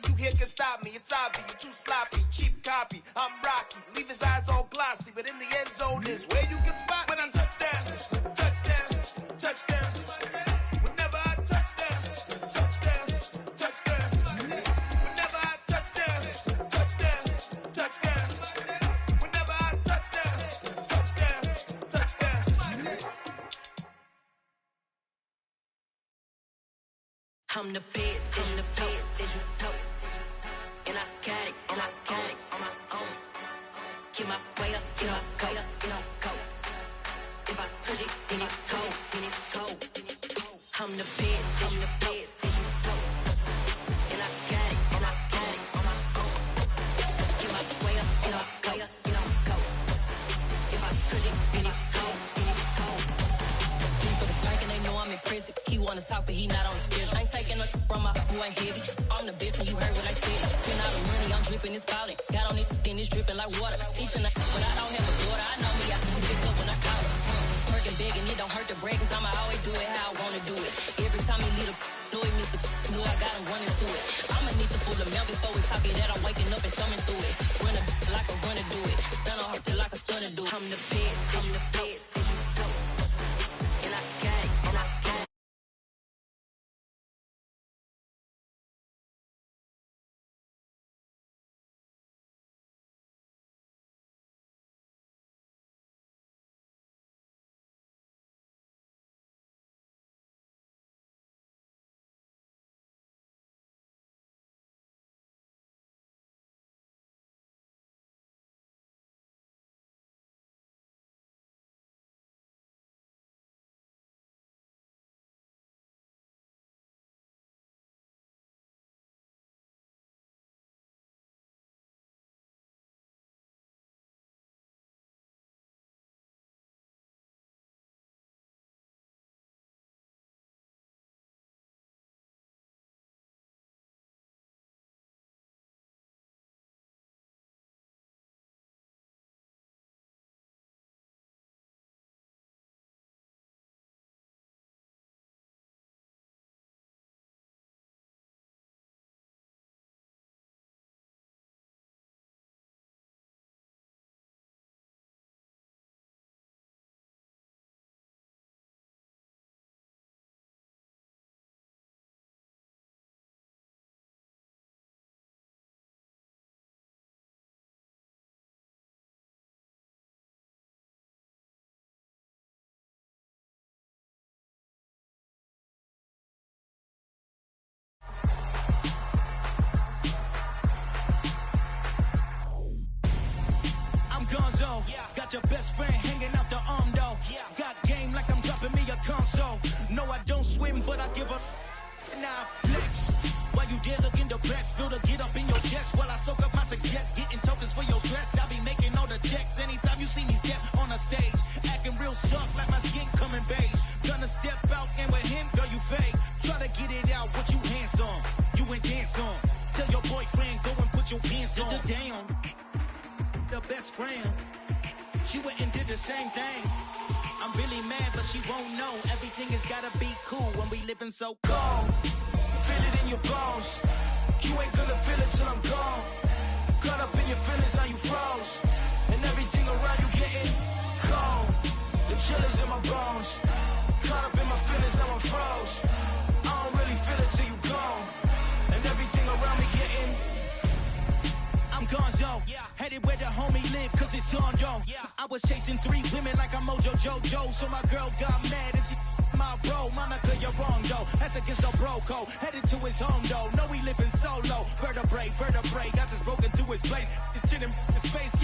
of you here can stop me. It's obvious, you're too sloppy, cheap copy. I'm Rocky, leave his eyes all glossy, but in the end zone is where you can spot when I touch down, touchdown, touchdown. Whenever I touch down, touchdown, touchdown. Whenever I touch down, touchdown, touchdown. Whenever I touch down, touchdown, touchdown. I'm the best, I'm the best, as you know. And I got it, and I got it on my own. Get my way up, get my go, get my go. If I touch it, then it's cold, then it's cold. I'm the best, as you know. And I got it, and I got it on my own. Get my way up, get my go, get my go. If I touch it, then it's cold, then it's cold. For the park and they know I'm impressive. He wanna talk, but he not on the schedule. I ain't taking no from my boy heavy. I'm the best and you heard what I said. Spend all the money, I'm dripping, it's falling. Got on it, then it's dripping like water. Teaching her, but I don't have a daughter. I know me, I can pick up when I call her. Working big and it don't hurt the break, cause I'ma always do it how I wanna do it. Every time he leave the know it, Mr. Know I got him running to it. I'ma need the full of milk before we talk it that I'm waking up and thumbing through it. Run a like a runner do it. Stun on her till like a stunner do it. I'm the best, I'm the best, as you know. And I got it, and I got it. Gonzo, got your best friend hanging out the arm though. Got game like I'm dropping me a console. No, I don't swim, but I give a nah flex. While you there looking the best, feel the get up in your chest. While I soak up my success, getting tokens for your stress. I be making all the checks anytime you see me step on a stage. Acting real soft like my skin coming beige. Gonna step out and with him, girl, you fake. Try to get it out, what you hands on? You ain't dance on. Tell your boyfriend, go and put your pants on. Down. The best friend, she went and did the same thing. I'm really mad, but she won't know. Everything has gotta be cool when we living so cold. Feel it in your bones. You ain't gonna feel it till I'm gone. Caught up in your feelings, now you froze. And everything around you getting cold. The chill is in my bones. Caught up in my feelings, now I'm froze. I don't really feel it till you gone. And everything around me getting I'm Gonzo, headed where the homie live, cause it's on, yo. I was chasing 3 women like I'm Mojo Jojo, so my girl got mad and she my bro. Monica, you're wrong, though. That's against the bro code. Headed to his home, though. No, he living solo. Vertebrae, got this broken to his place. It's chin in space,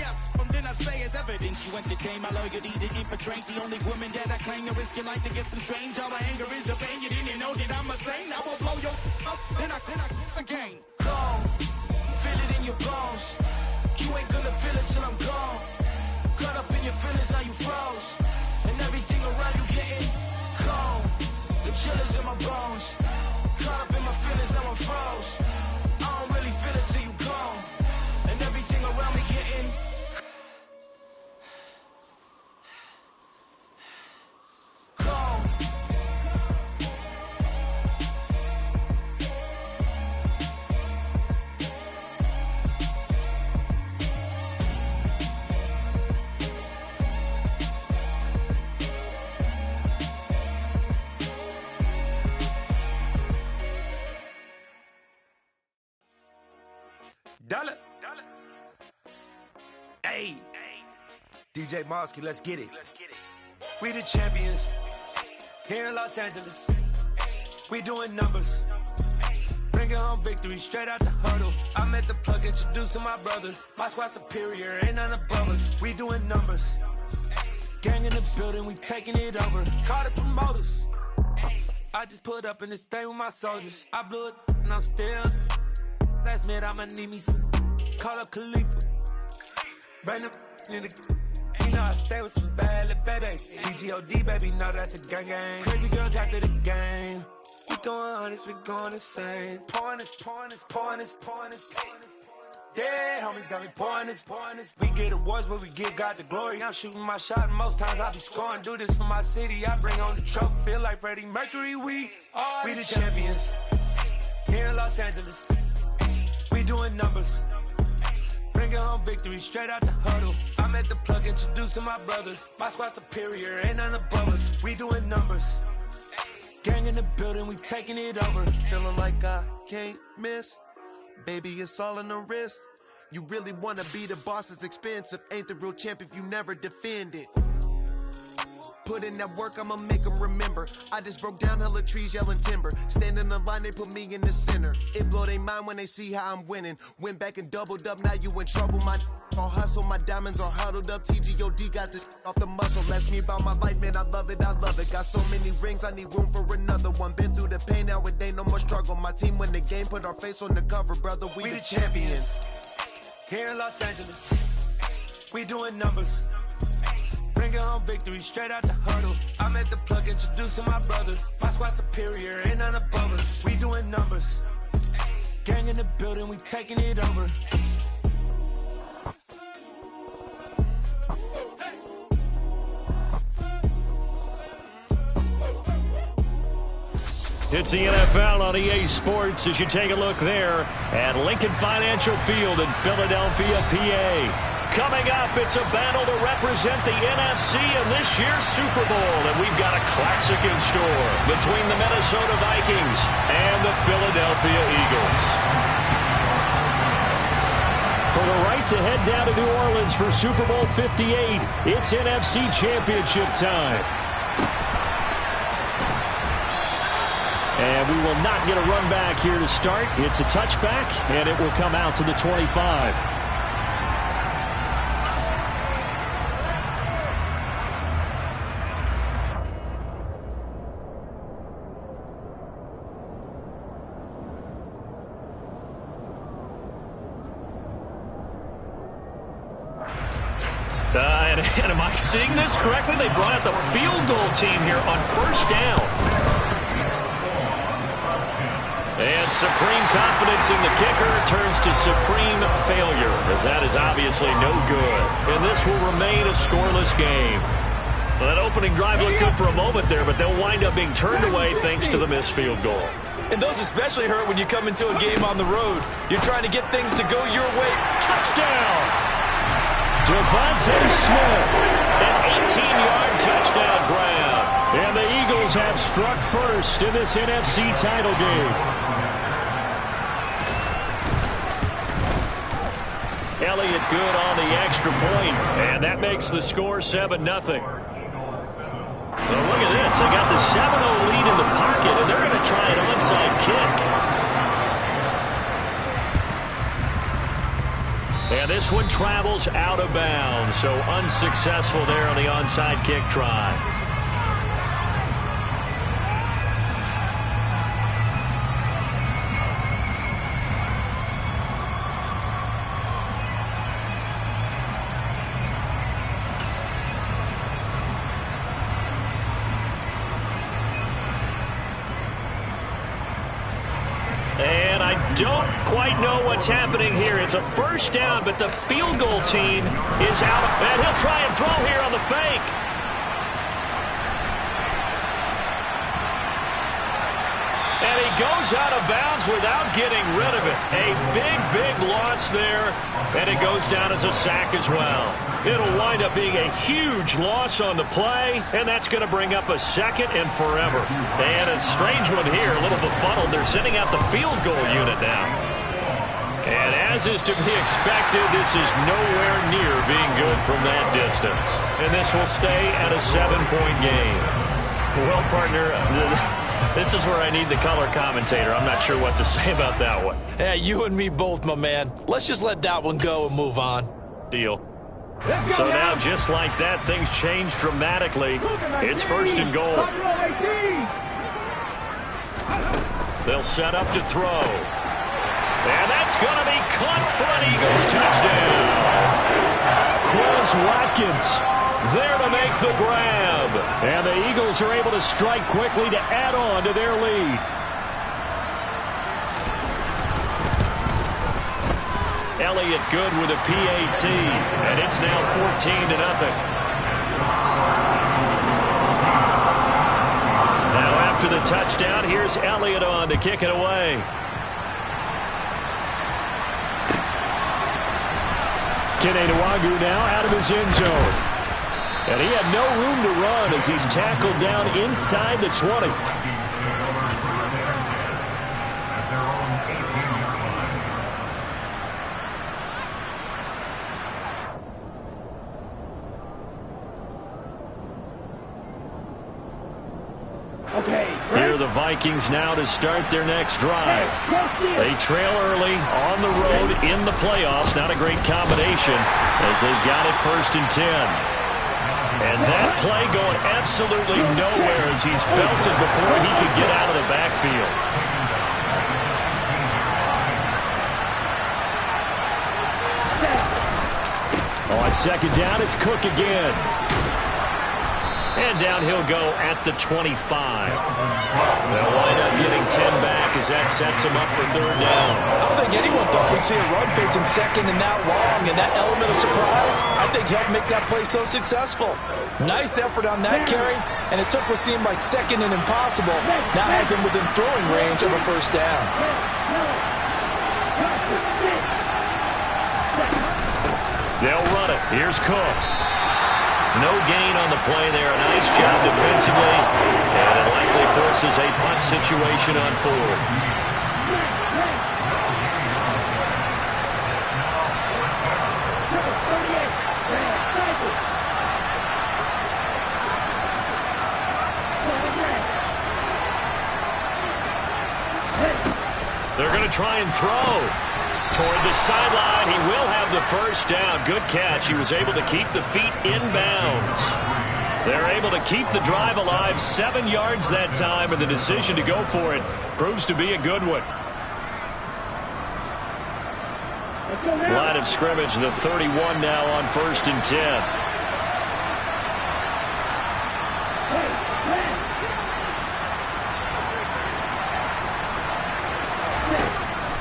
then I say it's evidence. You entertain my loyalty to infiltrate. The only woman that I claim to risk your life to get some strange. All my anger is a pain. You didn't know that I'm a saint. I will blow your up, then I again. Gone. Feel it in your bones. You ain't gonna feel it till I'm gone. Caught up in your feelings, now you froze. And everything around you getting cold. The chill is in my bones. Caught up in my feelings, now I'm froze. I don't really feel it till you gone. And everything around me getting cold. Dollar. Hey, DJ Mosky, let's get it. We the champions here in Los Angeles. We doing numbers. Bringing home victory straight out the huddle. I'm at the plug, introduced to my brother. My squad superior, ain't none above us. We doing numbers. Gang in the building, we taking it over. Call the promoters. I just put up in this thing with my soldiers. I blew it and I'm still. Last minute I'ma need me some. Call up Khalifa. Bring them in the. You know I stay with some bad little baby. TGOD baby, know that's a gang gang. Crazy girls after the game. We throwing hundreds, we going insane. Pouring this. Yeah, homies got me pouring this. We get awards, but we give God the glory. I'm shooting my shot, and most times I be scoring. Do this for my city, I bring on the trophy. Feel like Freddie Mercury, we the champions. Here in Los Angeles, we doing numbers. Bringing home victory straight out the huddle. I'm at the plug, introduced to my brother. My squad superior, ain't none above us. We doing numbers. Gang in the building, we taking it over. Feeling like I can't miss. Baby, it's all in the wrist. You really wanna be the boss, it's expensive. Ain't the real champ if you never defend it. Put in that work, I'ma make them remember. I just broke down hella trees, yelling timber. Stand in the line, they put me in the center. It blow their mind when they see how I'm winning. Went back and doubled up, now you in trouble. My all hustle, my diamonds are huddled up. TGOD got this off the muscle. Ask me about my life, man, I love it. Got so many rings, I need room for another one. Been through the pain, now it ain't no more struggle. My team win the game, put our face on the cover, brother. We the champions. Here in Los Angeles, we doing numbers. Bringing home victory straight out the huddle. I'm at the plug, introduced to my brother. My squad superior, ain't none above us. We doing numbers. Gang in the building, we taking it over. It's the NFL on EA Sports as you take a look there at Lincoln Financial Field in Philadelphia, PA. Coming up, it's a battle to represent the NFC in this year's Super Bowl. And we've got a classic in store between the Minnesota Vikings and the Philadelphia Eagles. For the right to head down to New Orleans for Super Bowl 58, it's NFC Championship time. And we will not get a run back here to start. It's a touchback, and it will come out to the 25. And am I seeing this correctly? They brought out the field goal team here on first down. And supreme confidence in the kicker turns to supreme failure, as that is obviously no good. And this will remain a scoreless game. Well, that opening drive looked good for a moment there, but they'll wind up being turned away thanks to the missed field goal. And those especially hurt when you come into a game on the road. You're trying to get things to go your way. Touchdown! Devontae Smith, an 18-yard touchdown grab. And the Eagles have struck first in this NFC title game. Elliott good on the extra point, and that makes the score 7-0. Well, look at this. They got the 7-0 lead in the pocket, and they're going to try an onside kick. And this one travels out of bounds, so unsuccessful there on the onside kick try. And I don't quite know what's happening here. It's a first down, but the field goal team is out. And he'll try and throw here on the fake. And he goes out of bounds without getting rid of it. A big loss there, and it goes down as a sack as well. It'll wind up being a huge loss on the play, and that's going to bring up a second and forever. And a strange one here, a little befuddled. They're sending out the field goal unit now. And As is to be expected, this is nowhere near being good from that distance. And this will stay at a 7-point game. Well, partner, this is where I need the color commentator. I'm not sure what to say about that one. Yeah, you and me both, my man. Let's just let that one go and move on. Deal. So now, just like that, things change dramatically. It's 1st and goal. They'll set up to throw. And that's going to be caught for an Eagles touchdown. Quez Watkins there to make the grab. And the Eagles are able to strike quickly to add on to their lead. Elliott good with a PAT. And it's now 14-0. Now after the touchdown, here's Elliott on to kick it away. Kene Nwangwu now out of his end zone. And he had no room to run as he's tackled down inside the 20. Here are the Vikings now to start their next drive. They trail early on the road in the playoffs. Not a great combination as they've got it 1st and 10. And that play going absolutely nowhere as he's belted before he could get out of the backfield. On 2nd down, it's Cook again. And down he'll go at the 25. They'll wind up getting 10 back as that sets him up for 3rd down. I don't think anyone thought we'd see a run facing 2nd and that long, and that element of surprise, I think, helped make that play so successful. Nice effort on that carry, and it took what seemed like 2nd and impossible. Now has him within throwing range of a 1st down. They'll run it. Here's Cook. No gain on the play there. A nice job defensively. And it likely forces a punt situation on 4th. They're going to try and throw. Toward the sideline, he will have the 1st down. Good catch. He was able to keep the feet in bounds. They're able to keep the drive alive. 7 yards that time, and the decision to go for it proves to be a good one. Line of scrimmage, the 31 now on 1st and 10.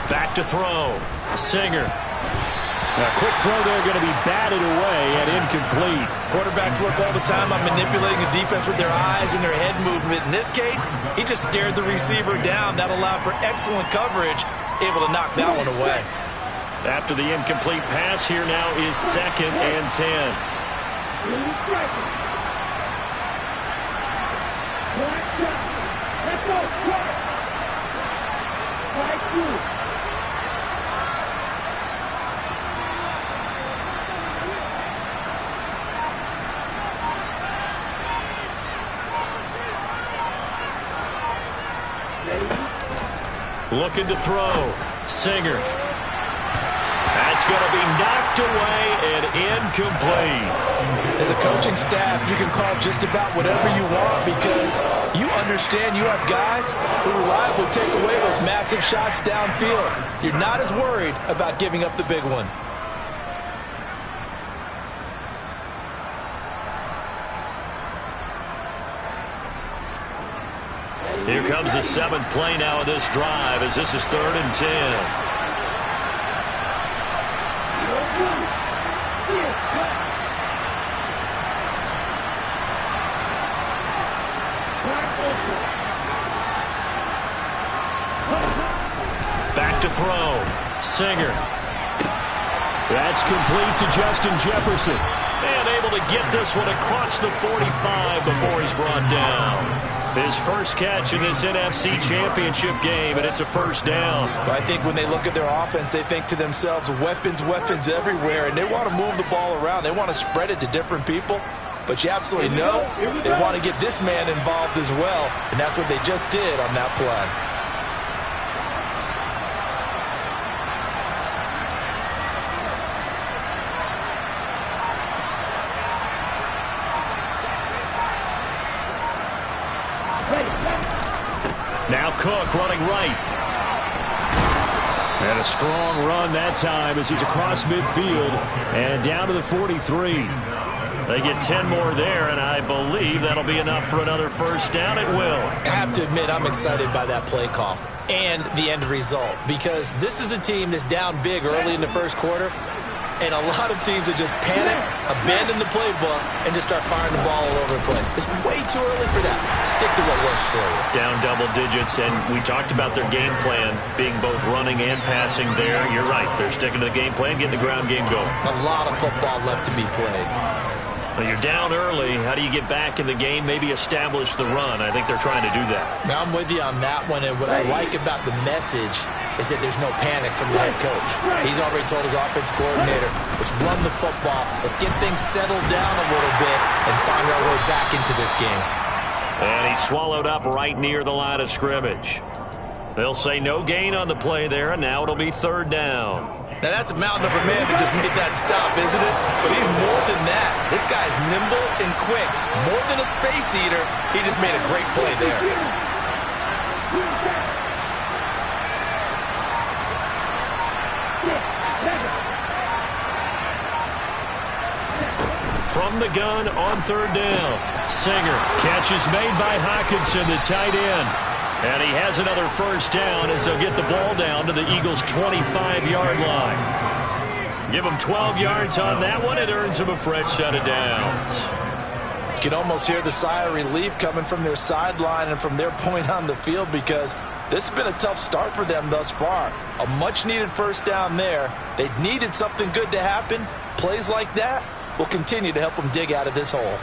Back to throw. Singer. A quick throw there going to be batted away and incomplete. Quarterbacks work all the time on manipulating the defense with their eyes and their head movement. In this case, he just stared the receiver down. That allowed for excellent coverage, able to knock that one away. After the incomplete pass, here now is 2nd and 10. Looking to throw. Singer. That's going to be knocked away and incomplete. As a coaching staff, you can call just about whatever you want because you understand you have guys who reliably take away those massive shots downfield. You're not as worried about giving up the big one. Here comes the 7th play now of this drive as this is 3rd and 10. Back to throw. Singer. That's complete to Justin Jefferson. And able to get this one across the 45 before he's brought down. His first catch in this NFC Championship game, and it's a first down. Well, I think when they look at their offense, they think to themselves, weapons, weapons everywhere, and they want to move the ball around. They want to spread it to different people. But you absolutely know they want to get this man involved as well, and that's what they just did on that play. Now Cook running right. And a strong run that time as he's across midfield and down to the 43. They get 10 more there, and I believe that'll be enough for another first down. It will. I have to admit, I'm excited by that play call and the end result, because this is a team that's down big early in the first quarter, and a lot of teams will just panic, abandon the playbook, and just start firing the ball all over the place. It's way too early for that. Stick to what works for you. Down double digits, and we talked about their game plan being both running and passing there. You're right. They're sticking to the game plan, getting the ground game going. A lot of football left to be played. Well, you're down early. How do you get back in the game, maybe establish the run? I think they're trying to do that. Now, I'm with you on that one, and what I like about the message is that there's no panic from the head coach. He's already told his offensive coordinator, let's run the football, let's get things settled down a little bit and find our way back into this game. And he's swallowed up right near the line of scrimmage. They'll say no gain on the play there, and now it'll be third down. Now, that's a mountain of a man that just made that stop, isn't it? But he's more than that. This guy's nimble and quick. More than a space eater, he just made a great play there. From the gun on third down. Singer. Catch is made by Hockenson, the tight end. And he has another first down as they'll get the ball down to the Eagles' 25-yard line. Give them 12 yards on that one. It earns them a fresh set of downs. You can almost hear the sigh of relief coming from their sideline and from their point on the field, because this has been a tough start for them thus far. A much-needed first down there. They needed something good to happen. Plays like that will continue to help them dig out of this hole.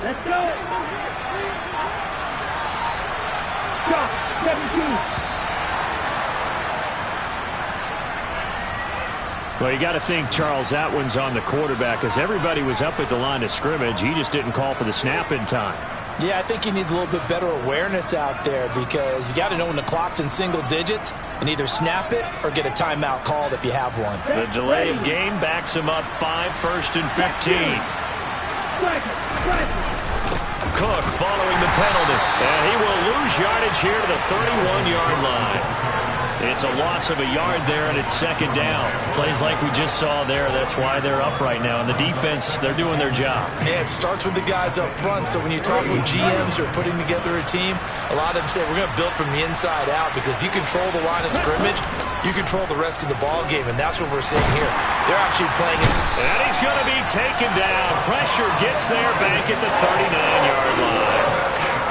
Let's go. Shot 17. Well, you got to think Charles Atwin's on the quarterback, as everybody was up at the line of scrimmage. He just didn't call for the snap in time. Yeah, I think he needs a little bit better awareness out there, because you got to know when the clock's in single digits and either snap it or get a timeout called if you have one. The delay of game backs him up 5, 1st and 15. Cook following the penalty, and he will lose yardage here to the 31-yard line. It's a loss of a yard there, and it's second down. Plays like we just saw there. That's why they're up right now. And the defense, they're doing their job. Yeah, it starts with the guys up front. So when you talk with GMs who are putting together a team, a lot of them say we're going to build from the inside out, because if you control the line of scrimmage, you control the rest of the ball game, and that's what we're seeing here. They're actually playing it. And he's going to be taken down. Pressure gets there back at the 39-yard line.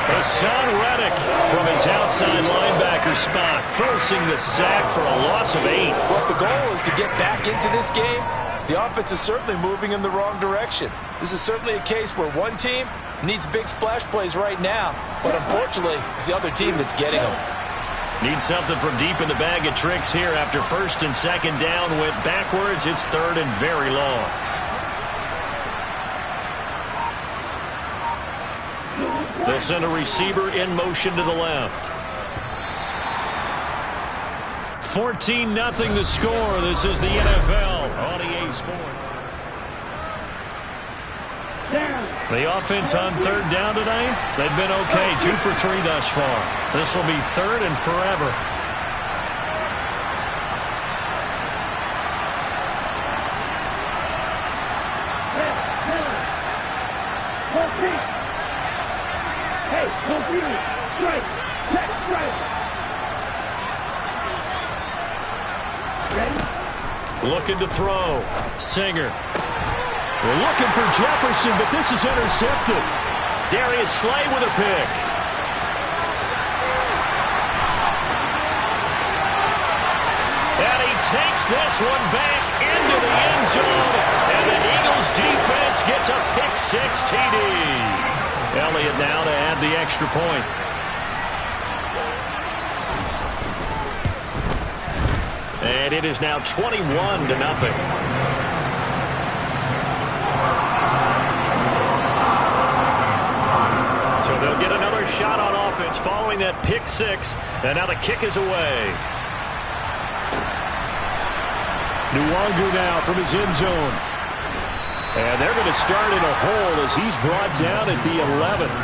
Hassan Reddick from his outside linebacker spot, forcing the sack for a loss of 8. Well, if the goal is to get back into this game, the offense is certainly moving in the wrong direction. This is certainly a case where one team needs big splash plays right now, but unfortunately, it's the other team that's getting them. Need something from deep in the bag of tricks here after 1st and 2nd down went backwards. It's 3rd and very long. They'll send a receiver in motion to the left. 14-0 the score. This is the NFL on EA Sports. The offense on third down tonight, they've been okay. 2 for 3 thus far. This will be 3rd and forever. Looking to throw. Singer. We're looking for Jefferson, but this is intercepted. Darius Slay with a pick. takes this one back into the end zone, and the Eagles defense gets a pick-6 TD. Elliott now to add the extra point. And it is now 21-0. So they'll get another shot on offense following that pick-6, and now the kick is away. Nwangu now from his end zone. And they're going to start in a hole as he's brought down at the 11th.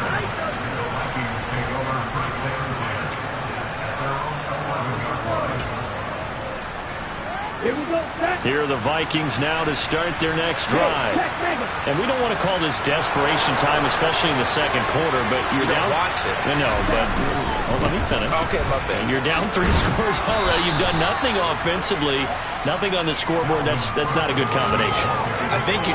Here are the Vikings now to start their next drive. And we don't want to call this desperation time, especially in the second quarter, but you're down. Watch it. I know, but let me finish. Okay, my bad. And you're down 3 scores already. You've done nothing offensively, nothing on the scoreboard. That's not a good combination. I think you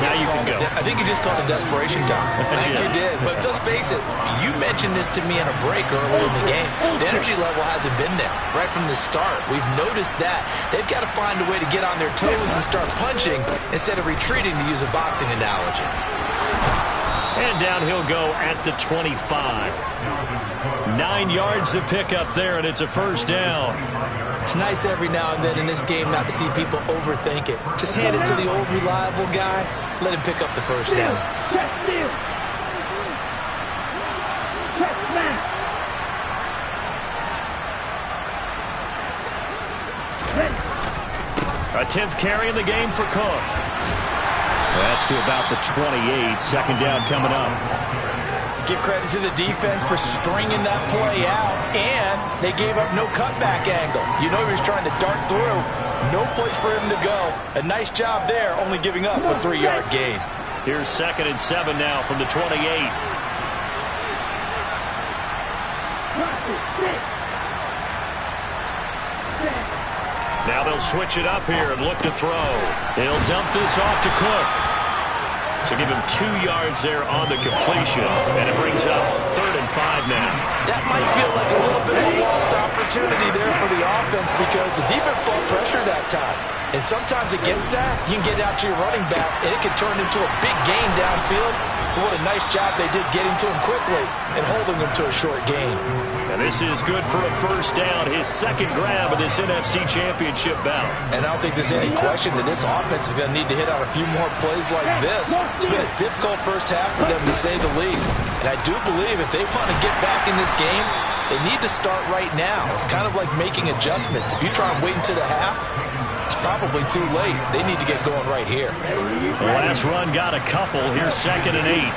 just called it desperation time. I think you did. But let's face it, you mentioned this to me in a break earlier in the game. The energy level hasn't been there right from the start. We've noticed that. They've got to find a way to get on their toes and start punching instead of retreating, to use a boxing analogy. And down he'll go at the 25. 9 yards to pick up there, and it's a first down. It's nice every now and then in this game not to see people overthink it. Just hand it to the old reliable guy. Let him pick up the first down. A 10th carry in the game for Cook. That's to about the 28. Second down coming up. Give credit to the defense for stringing that play out, and they gave up no cutback angle. You know he was trying to dart through. No place for him to go. A nice job there, only giving up a 3-yard gain. Here's 2nd and 7 now from the 28. Now they'll switch it up here and look to throw. They'll dump this off to Cook. So give him 2 yards there on the completion, and it brings up 3rd and 5 now. That might feel like a little bit of a lost opportunity there for the offense because the defense brought pressure that time. And sometimes against that, you can get out to your running back, and it can turn into a big gain downfield. But what a nice job they did getting to him quickly and holding him to a short gain. And this is good for a first down, his second grab of this NFC Championship bout. And I don't think there's any question that this offense is going to need to hit on a few more plays like this. It's been a difficult first half for them, to say the least. And I do believe if they want to get back in this game, they need to start right now. It's kind of like making adjustments. If you try and wait until the half, it's probably too late. They need to get going right here. The last run got a couple. Here's 2nd and 8.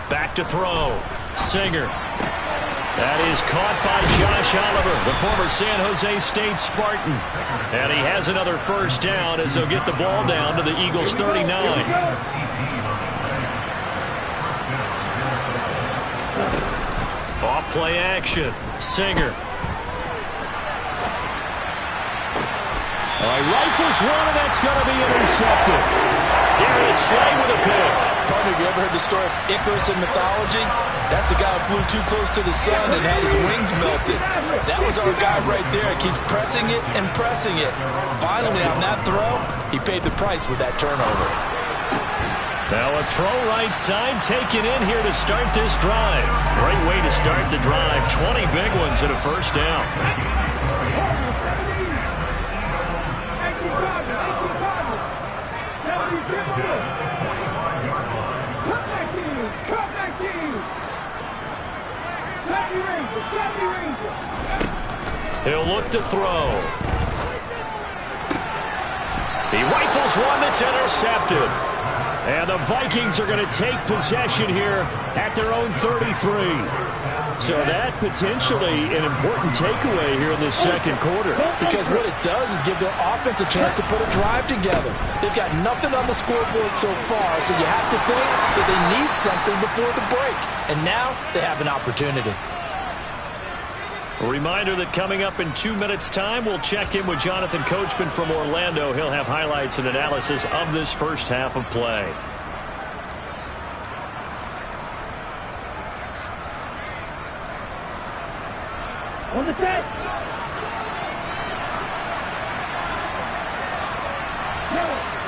Back to throw. Singer. That is caught by Josh Oliver, the former San Jose State Spartan. And he has another first down as they'll get the ball down to the Eagles' 39. Off play action. Singer. Rifles one, and that's going to be intercepted. Darius Slay with a pick. Partner, have you ever heard the story of Icarus in mythology? That's the guy who flew too close to the sun and had his wings melted. That was our guy right there. He keeps pressing it and pressing it. Finally, on that throw, he paid the price with that turnover. Now a throw right side taken in here to start this drive. Great way to start the drive. 20 big ones and a first down. He'll look to throw. He rifles one that's intercepted. And the Vikings are going to take possession here at their own 33. So that potentially an important takeaway here in this second quarter. Because what it does is give their offense a chance to put a drive together. They've got nothing on the scoreboard so far, so you have to think that they need something before the break. And now they have an opportunity. A reminder that coming up in 2 minutes' time, we'll check in with Jonathan Coachman from Orlando. He'll have highlights and analysis of this first half of play. On the set.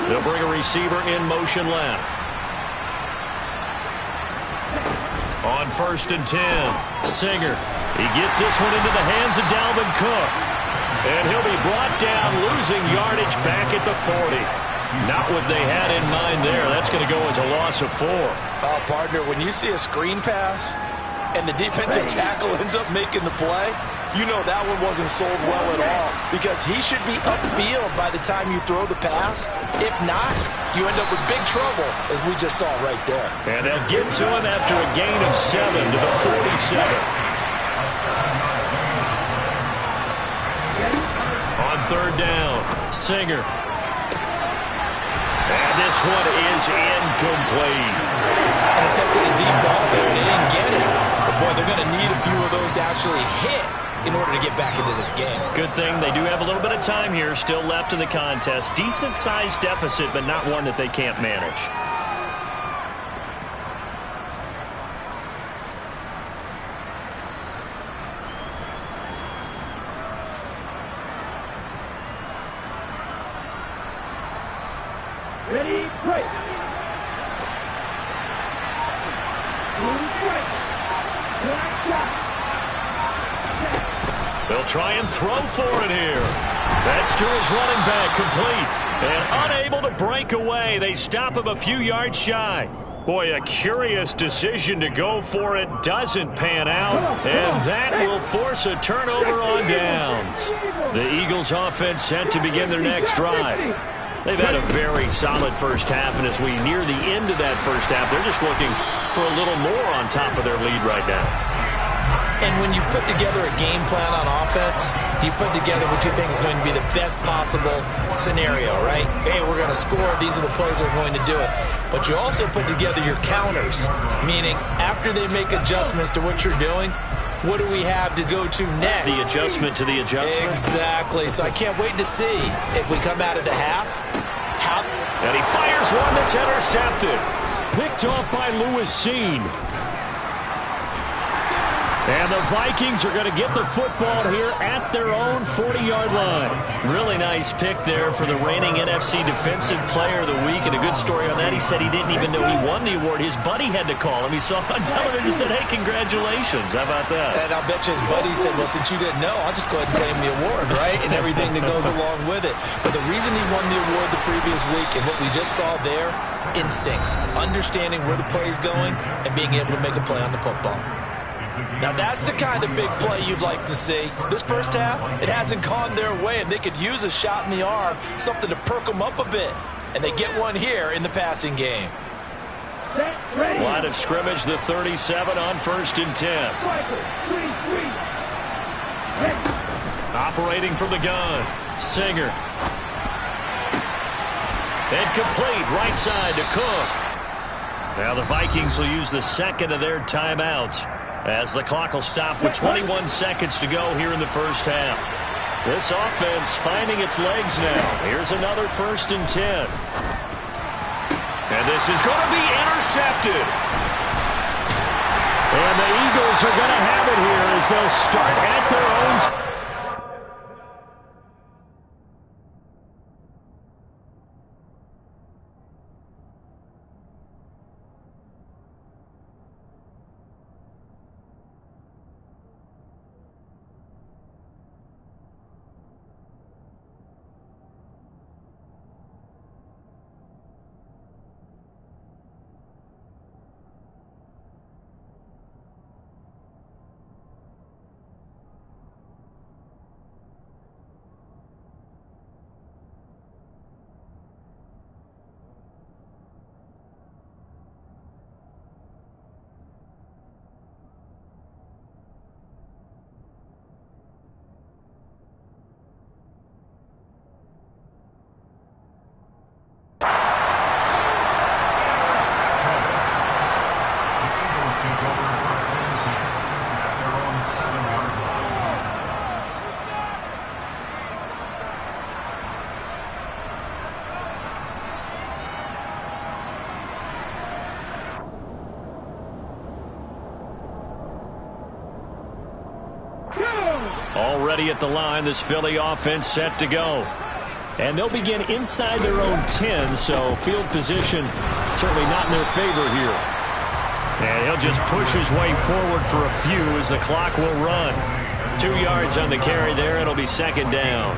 They'll bring a receiver in motion left. On 1st and 10, Singer. He gets this one into the hands of Dalvin Cook. And he'll be brought down, losing yardage back at the 40. Not what they had in mind there. That's going to go as a loss of 4. Partner, when you see a screen pass and the defensive tackle ends up making the play, you know that one wasn't sold well at all, because he should be upfield by the time you throw the pass. If not, you end up with big trouble, as we just saw right there. And they'll get to him after a gain of 7 to the 47. On 3rd down, Singer. And this one is incomplete. And attempted a deep ball there, and they didn't get it. But, boy, they're going to need a few of those to actually hit in order to get back into this game. Good thing they do have a little bit of time here still left in the contest. Decent-sized deficit, but not one that they can't manage. Ready, break. They'll try and throw for it here. That's to his running back, complete. And unable to break away. They stop him a few yards shy. Boy, a curious decision to go for it. Doesn't pan out. And that will force a turnover on downs. The Eagles offense set to begin their next drive. They've had a very solid first half, and as we near the end of that first half, they're just looking for a little more on top of their lead right now. And when you put together a game plan on offense, you put together what you think is going to be the best possible scenario, right? Hey, we're going to score. These are the plays that are going to do it. But you also put together your counters, meaning after they make adjustments to what you're doing, what do we have to go to next? The adjustment to the adjustment. Exactly. So I can't wait to see if we come out of the half. And he fires one that's intercepted. Picked off by Lewis Cine. And the Vikings are going to get the football here at their own 40-yard line. Really nice pick there for the reigning NFC Defensive Player of the Week. And a good story on that, he said he didn't even know he won the award. His buddy had to call him. He saw it on television and said, hey, congratulations. How about that? And I'll bet you his buddy said, well, since you didn't know, I'll just go ahead and claim the award, right? And everything that goes along with it. But the reason he won the award the previous week and what we just saw there, instincts, understanding where the play is going and being able to make a play on the football. Now that's the kind of big play you'd like to see. This first half, it hasn't gone their way, and they could use a shot in the arm, something to perk them up a bit. And they get one here in the passing game. Line of scrimmage, the 37 on 1st and 10. Operating from the gun, Singer. And complete, right side to Cook. Now the Vikings will use the second of their timeouts, as the clock will stop with 21 seconds to go here in the first half. This offense finding its legs now. Here's another 1st and 10. And this is going to be intercepted. And the Eagles are going to have it here as they'll start at their own. Already at the line, this Philly offense set to go. And they'll begin inside their own 10, so field position certainly not in their favor here. And he'll just push his way forward for a few as the clock will run. 2 yards on the carry there. It'll be second down.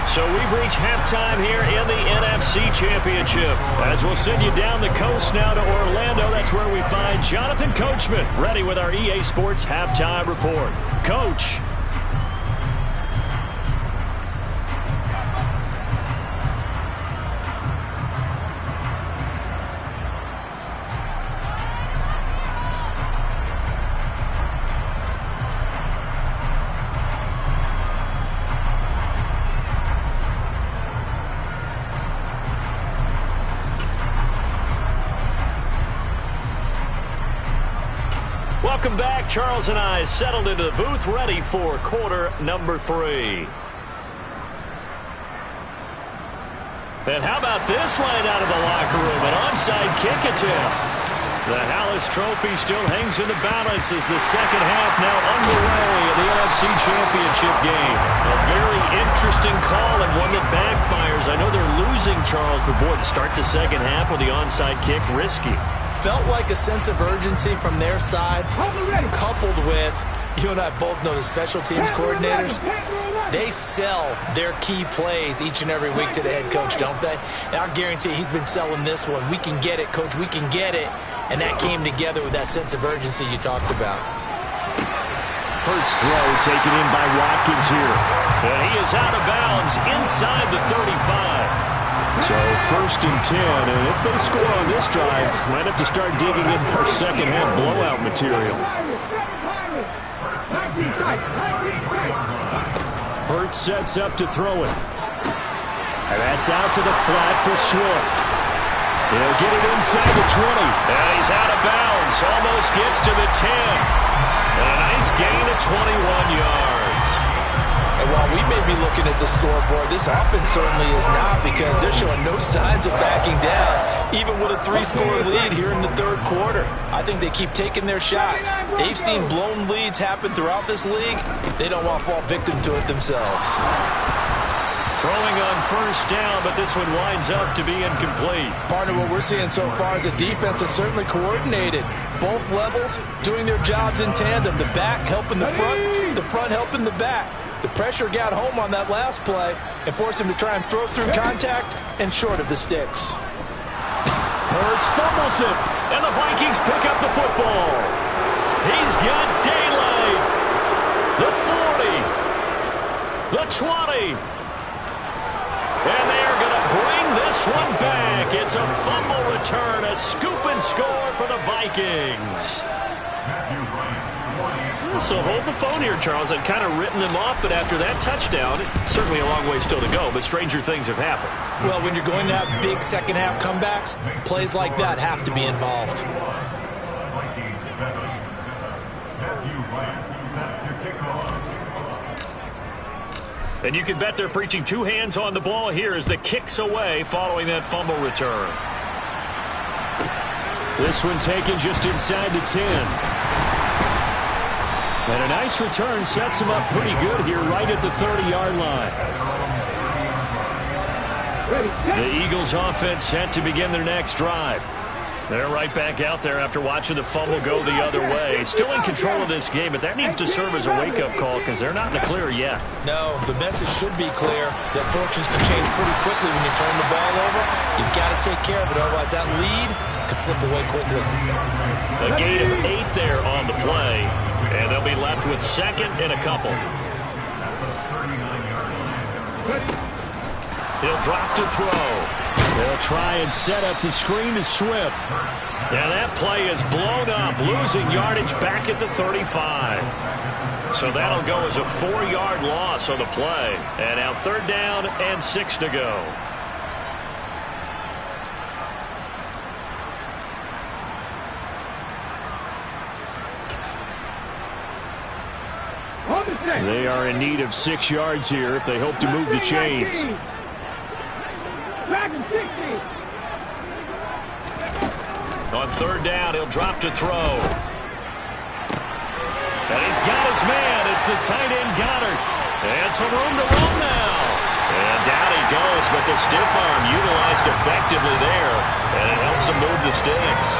So we've reached halftime here in the NFC Championship. As we'll send you down the coast now to Orlando, that's where we find Jonathan Coachman, ready with our EA Sports Halftime Report. Coach. Welcome back. Charles and I settled into the booth, ready for quarter number 3. And how about this line out of the locker room? An onside kick attempt. The Hallis Trophy still hangs in the balance as the second half now underway in the NFC Championship game. A very interesting call and one that backfires. I know they're losing, Charles, but boy, to start the second half with the onside kick, risky. Felt like a sense of urgency from their side, coupled with, you and I both know the special teams coordinators, they sell their key plays each and every week to the head coach, don't they? And I guarantee he's been selling this one. We can get it, coach, we can get it. And that came together with that sense of urgency you talked about. Hurts throw taken in by Watkins here. And he is out of bounds inside the 35. So first and 10, and if they score on this drive, might have to start digging in for second half blowout material. Hurts sets up to throw it. And that's out to the flat for Swift. He'll get it inside the 20. And he's out of bounds, almost gets to the 10. And a nice gain of 21 yards. And while we may be looking at the scoreboard, this offense certainly is not, because they're showing no signs of backing down, even with a 3-score lead here in the third quarter. I think they keep taking their shots. They've seen blown leads happen throughout this league. They don't want to fall victim to it themselves. Throwing on first down, but this one winds up to be incomplete. Partner, what we're seeing so far is the defense is certainly coordinated. Both levels doing their jobs in tandem. The back helping the front helping the back. The pressure got home on that last play and forced him to try and throw through contact and short of the sticks. Hurts fumbles it, and the Vikings pick up the football. He's got daylight. The 40. The 20. And they are going to bring this one back. It's a fumble return, a scoop and score for the Vikings. So hold the phone here, Charles. I'd kind of written them off, but after that touchdown, certainly a long way still to go, but stranger things have happened. Well, when you're going to have big second-half comebacks, plays like that have to be involved. And you can bet they're preaching 2 hands on the ball here as the kick's away following that fumble return. This one taken just inside the 10. And a nice return sets him up pretty good here right at the 30-yard line. The Eagles offense set to begin their next drive. They're right back out there after watching the fumble go the other way. Still in control of this game, but that needs to serve as a wake-up call because they're not in the clear yet. No, the message should be clear that fortunes can change pretty quickly when you turn the ball over. You've got to take care of it, otherwise that lead could slip away quickly. A gain of 8 there on the play, and they'll be left with second and a couple. He'll drop to throw. They'll try and set up the screen to Swift. And that play is blown up, losing yardage back at the 35. So that'll go as a 4-yard loss on the play. And now 3rd down and 6 to go. They are in need of 6 yards here if they hope to move the chains. On third down, he'll drop to throw. And he's got his man. It's the tight end Goddard. And some room to run now. And down he goes, but the stiff arm utilized effectively there. And it helps him move the sticks.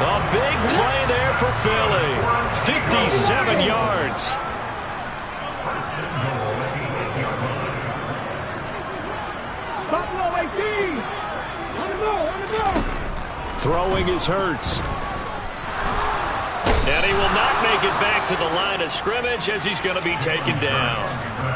A big play there for Philly. 57 yards. Buffalo 18. On the move. Throwing is Hurts. And he will not make it back to the line of scrimmage as he's going to be taken down.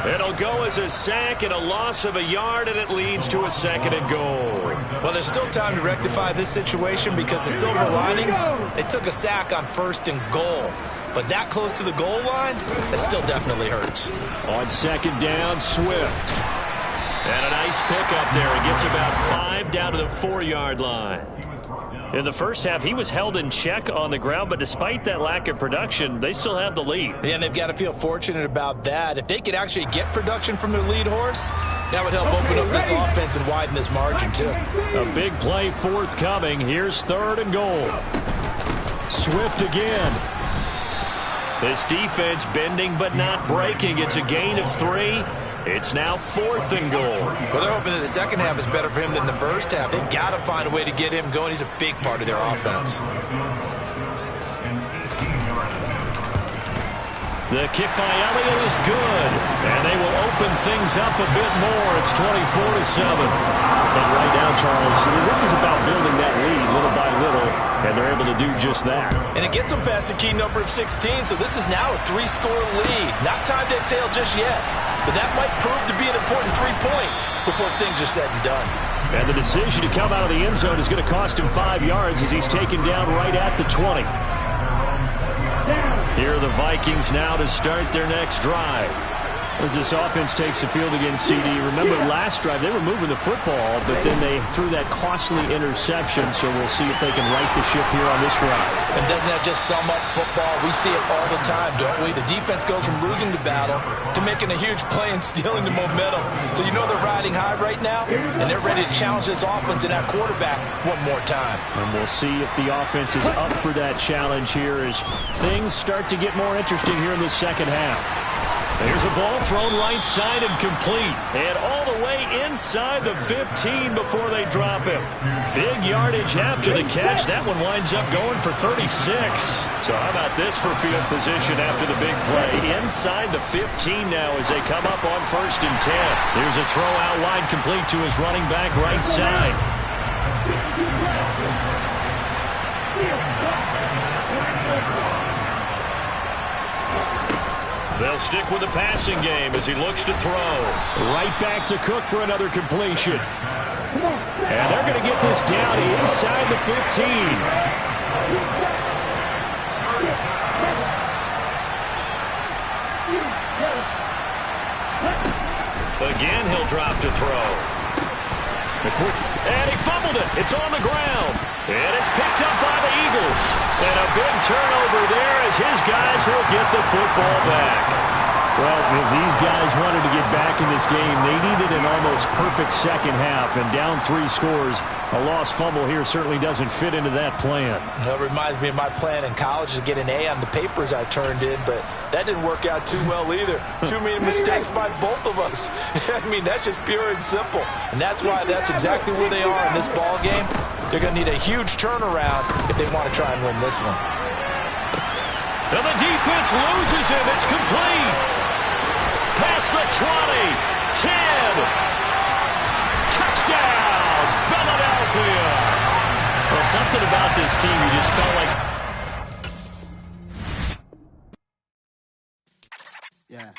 It'll go as a sack and a loss of a yard, and it leads to a 2nd and goal. Well, there's still time to rectify this situation because the silver lining, they took a sack on 1st and goal. But that close to the goal line, that still definitely hurts. On 2nd down, Swift. And a nice pickup there. He gets about 5 down to the 4-yard line. In the first half, he was held in check on the ground, but despite that lack of production, they still have the lead. Yeah, and they've got to feel fortunate about that. If they could actually get production from their lead horse, that would help open up this offense and widen this margin, too. A big play forthcoming. Here's 3rd and goal. Swift again. This defense bending but not breaking. It's a gain of 3. It's now 4th and goal. Well, they're hoping that the second half is better for him than the first half. They've got to find a way to get him going. He's a big part of their offense. The kick by Elliott is good. And they will open things up a bit more. It's 24-7. And right now, Charles, this is about building that lead little by little, and they're able to do just that. And it gets them past the key number of 16, so this is now a 3-score lead. Not time to exhale just yet. But that might prove to be an important 3 points before things are said and done. And the decision to come out of the end zone is going to cost him 5 yards as he's taken down right at the 20. Here are the Vikings now to start their next drive. As this offense takes the field against CD, remember last drive they were moving the football, but then they threw that costly interception, so we'll see if they can right the ship here on this drive. And doesn't that just sum up football? We see it all the time, don't we? The defense goes from losing the battle to making a huge play and stealing the momentum. So you know they're riding high right now, and they're ready to challenge this offense and that quarterback one more time. And we'll see if the offense is up for that challenge here as things start to get more interesting here in the second half. Here's a ball thrown right side and complete. And all the way inside the 15 before they drop him. Big yardage after the catch. That one winds up going for 36. So how about this for field position after the big play? Inside the 15 now as they come up on 1st and 10. Here's a throw out wide complete to his running back right side. They'll stick with the passing game as he looks to throw. Right back to Cook for another completion. And they're going to get this down inside the 15. Again, he'll drop to throw. And he fumbled it. It's on the ground. And it's picked up by the Eagles. And a big turnover there as his guys will get the football back. Well, if these guys wanted to get back in this game, they needed an almost perfect second half. And down 3 scores, a lost fumble here certainly doesn't fit into that plan. That reminds me of my plan in college to get an A on the papers I turned in, but that didn't work out too well either. Too many mistakes by both of us. I mean, that's just pure and simple. And that's why that's exactly where they are in this ball game. They're going to need a huge turnaround if they want to try and win this one. And the defense loses him. It's complete. Past the 20. 10. Touchdown, Philadelphia. Well, something about this team, you just felt like. Yeah.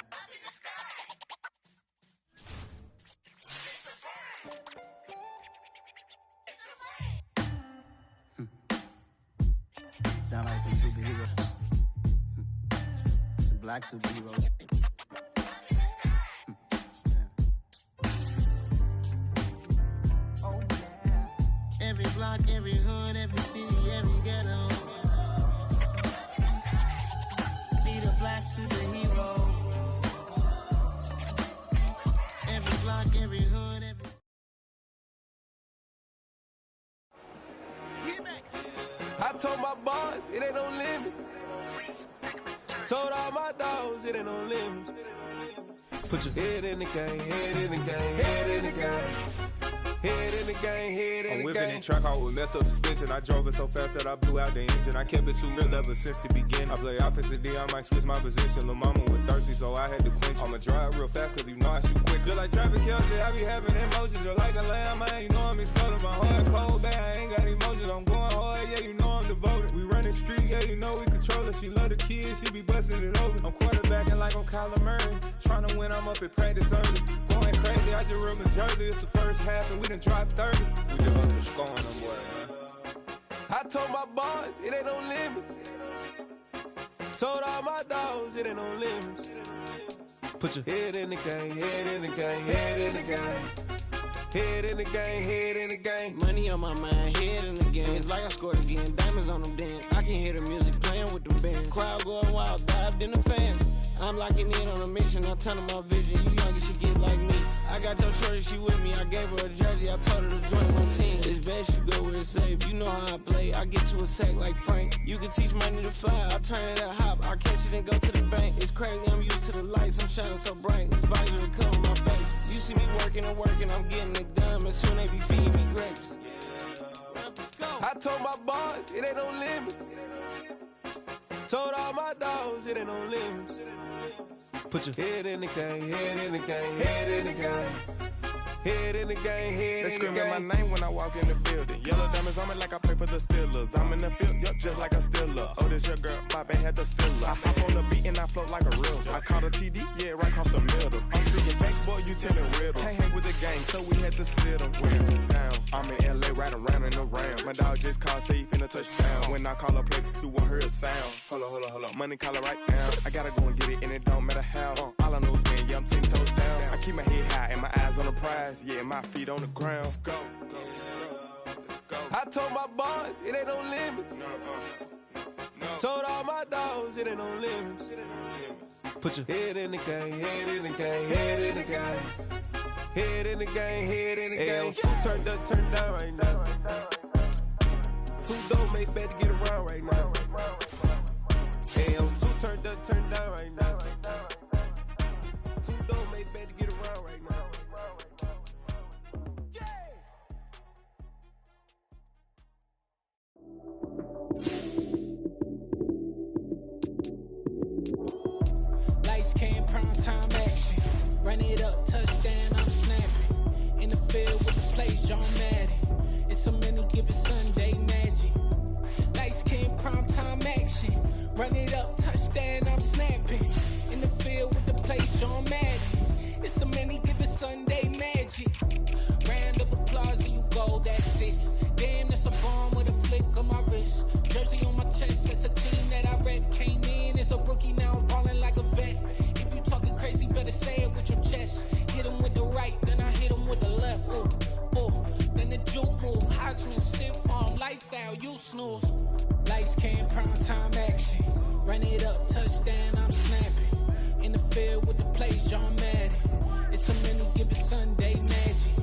Sound like some superheroes. Some black superheroes. Every block, every hood, every city, every ghetto. Need a black superhero. told my boys, it ain't no limit. Told all my dogs, it ain't no limit. Put your head in the game, head in the game, head in the game. Head in the game, head in the game. I'm whipping in track out with messed up suspension. I drove it so fast that I blew out the engine. I kept it too real ever since the beginning. I play offensive D, I might switch my position. Lil' mama was thirsty, so I had to quench. I'ma drive real fast, cause you know I shoot quick. Just like Travis Kelce, I be having emotions. Just like a lamb, man, you know I'm exploding. My heart cold, bad, I ain't got emotions. I'm going hard, yeah, you know I'm devoted. We running streets, yeah, you know we control it. She love the kids, she be busting it over. I'm quarterbacking like I'm Kyler Murray. Trying to win, I'm up at practice early. Going crazy, I just ripped my jersey. It's the first half, and we done dropped 30. We just up to scoring them, boy, man. I told my boys, it ain't no limits. Told all my dogs, it ain't no limits. Put your head in the game, head in the game, head in the game. Head in the game, head in the game. Money on my mind, head in the game. It's like I scored again, diamonds on them dance. I can hear the music playing with them bands. Crowd going wild, dived in the fans. I'm locking in on a mission, I tell them my vision. You young, you should get like me. I got your shorty, she with me. I gave her a jersey, I told her to join my team. It's best you go where it's safe. You know how I play. I get to a sack like Frank. You can teach money to fly. I turn it at hop. I catch it and go to the bank. It's crazy, I'm used to the lights. I'm shining so bright. This visor cover my face. You see me working and working. I'm getting it done. And soon they be feeding me grapes. I told my boys, it ain't no limits. Told all my dogs, it ain't no limits. Put your head in the game, head in the game, head in the game. Head in the game, head in the game. They screaming my name when I walk in the building. Yellow diamonds on me like I play for the Steelers. I'm in the field, yup, just like a Steeler. Oh, this your girl, my band had the Steeler. I hop on the beat and I float like a real. I caught a TD, yeah, right across the middle. I'm speaking facts, boy, you telling riddles. Can't hang with the gang, so we had to sit them down. I'm in LA, riding around and around. My dog just called, say he finna touchdown. When I call a play, you won't hear a sound. Hold up, money call it right now. I gotta go and get it, and it don't matter how. All I know is, man, yeah, I'm 10 toes down. I keep my head high and my eyes on the prize. Yeah, my feet on the ground. Let's go. I told my boys, it ain't no limits. Told all my dogs, it ain't no limits. Put your head in the game, head in the game, head in the game. Head in the game, head in the game. Two turned up, turned down right now. Two don't make bad to get around right now. Two turned up, turned down right now. Two don't make bad to get around right now. Lights came, prime time action. Run it up, touchdown, I'm snapping. In the field with the plays, John Madden. It's so many given Sunday magic. Lights came, prime time action. Run it up, touchdown, I'm snapping. In the field with the plays, John Madden. It's so many given Sunday magic. Round of applause and you go, that's it. Damn, that's a bomb with a flick on my wrist. Jersey on my chest, it's a team that I rep. Came in, it's a rookie, now I'm ballin' like a vet. If you talking crazy, better say it with your chest. Hit him with the right, then I hit him with the left. Then the juke move, Heisman, stiff arm, lights out, you snooze. Lights came, prime time action. Run it up, touchdown, I'm snapping. In the field with the plays, John Madden. It's so many given Sunday magic.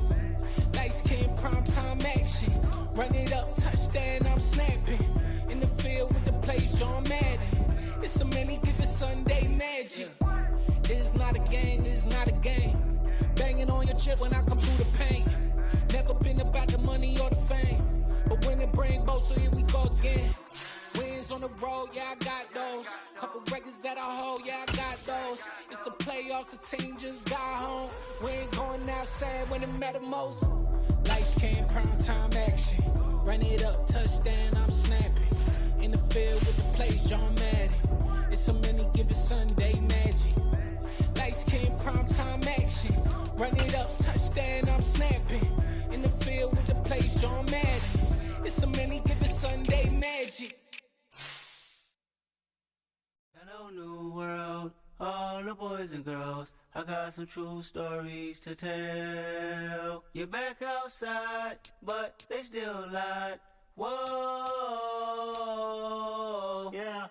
Lights came, prime time action. Run it up, touchdown, I'm snapping. In the field with the plays, John Madden. It's so many given Sunday magic. This is not a game, this is not a game. Banging on your chip when I come through the paint. Never been about the money or the fame. But when it bring both, so here we go again. Wins on the road, yeah, I got those. Couple records that I hold, yeah, I got those. It's the playoffs, the team just got home. We ain't going outside when it matter most. Lights came, prime time action. Run it up, touchdown, I'm snapping. In the field with the plays, John Madden. It's so many given Sunday magic. Lights came, prime time action. Run it up, touchdown, I'm snapping. In the field with the plays, John Madden. It's so many given Sunday magic. Hello, new world, all the boys and girls. I got some true stories to tell. You're back outside, but they still lied. Whoa, yeah.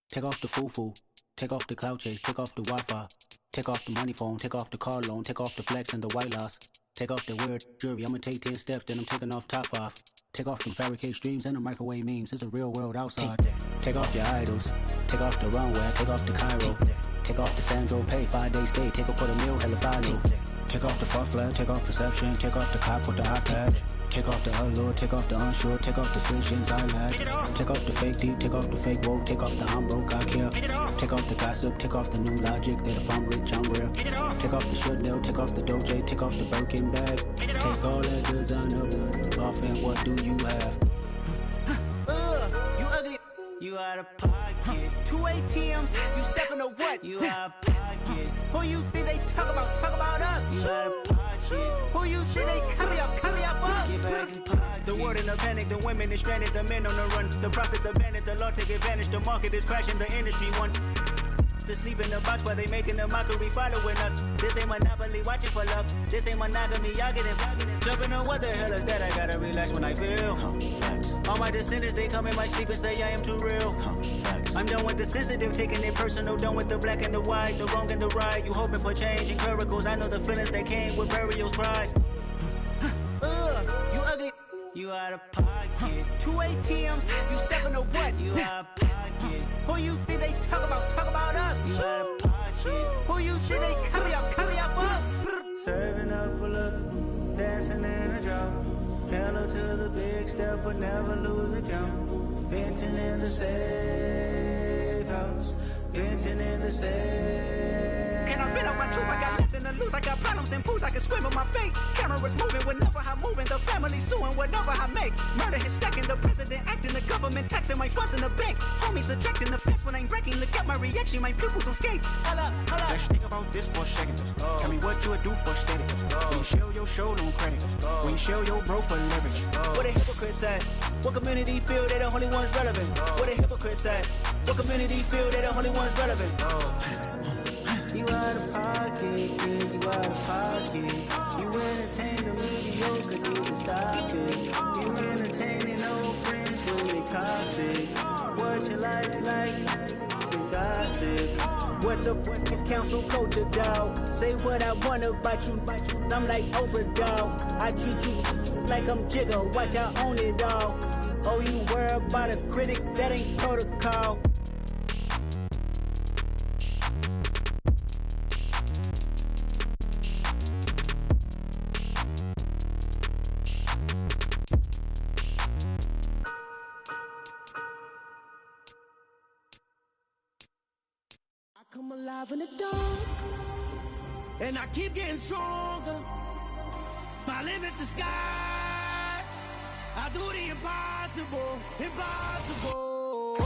Take off the foo-foo, take off the cloud chase, take off the Wi-Fi. Take off the money phone, take off the car loan, take off the flex and the white loss. Take off the weird jewelry, I'ma take 10 steps, then I'm taking off top off. Take off them fabricated streams and the microwave memes, it's a real world outside. Take off your idols, take off the runway, take off the Cairo. Take off the Sandro Pay, 5-day stay, take a $250,000, hella follow. Take off the far flag, take off perception, take off the cop with the iPad. Take off the allure, take off the unsure, take off decisions I lack. Take off the fake deep, take off the fake woke, take off the I'm broke, I care. Take off the gossip, take off the new logic that if I'm rich, I'm rare. Take off the Chanel, take off the Doja, take off the Birkin bag. Take all that designer off and what do you have? You ugly. You out of pocket. 2 ATMs, you stepping to what? You out of pocket. Who you think they talk about us? You out of pocket. Who you think they carry up for us? Get back in pocket. The world in a panic, the women is stranded, the men on the run. The profits abandoned, the law take advantage, the market is crashing, the industry wants to sleep in the box while they making a mockery following us. This ain't Monopoly, watching for love. This ain't monogamy, y'all getting jumping on what the hell is that? I gotta relax when I feel. All my descendants, they come in my sleep and say I am too real. I'm done with the sensitive, taking it personal. Done with the black and the white, the wrong and the right. You hoping for change and miracles. I know the feelings that came with burials, cries. You ugly. You out of pocket. 2 ATMs, you stepping to what? You out of pocket. Who you think they talk about us? You out of pocket. Who you think they carry up for us? Serving up full of, dancing in a drought. Hello to the big step, but never lose a count. Venting in the safe house. Venting in the safe. Can I vent out my truth? I got nothing to lose. I got problems and pools. I can swim with my fate. Cameras moving whenever I'm moving. The family suing whatever I make. Murder is stacking. The president acting. The government taxing my funds in the bank. Homies attracting the fence when I'm breaking. Look at my reaction. My pupils on skates. Hold up. Let's think about this for a second. Tell me what you would do for steady. When you show your show, no credit. When you show your bro for leverage. What a hypocrite said. What community feel they the only ones relevant? What a hypocrite said. What community feel they the only ones relevant? You out of pocket, yeah, you out of pocket. You entertain the mediocre, need to stop it. You entertaining old friends when they toxic. What your life like? You gossip. What the fuck is council culture, dog? Say what I want about you. I'm like Oprah, dog. I treat you like I'm Jigga. Watch I own it all. Oh, you worry about a critic? That ain't protocol. Come alive in the dark, and I keep getting stronger. My limit's the sky. I do the impossible, impossible.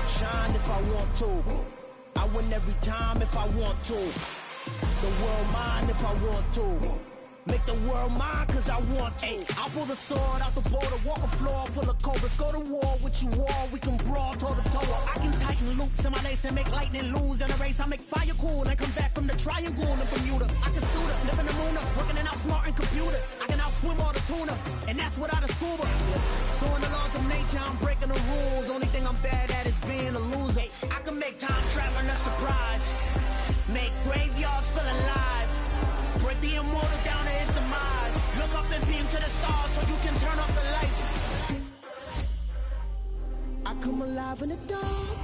Shine if I want to. I win every time if I want to. The world mine if I want to. Make the world mine cause I want to. I'll pull the sword out the border, walk a floor full of cobras. Go to war with you all, we can brawl toe to toe. I can tighten loops in my lace and make lightning lose in a race. I make fire cool and come back from the triangle in Bermuda. I can suit up, live in the moon up, working and outsmarting computers. I can outswim all the tuna, and that's without a scuba. So in the laws of nature, I'm breaking the rules. Only thing I'm bad at is being a loser. I can make time traveling a surprise. Make graveyards feel alive. Break the immortal down to his demise. Look up and beam to the stars so you can turn off the lights. I come alive in the dark,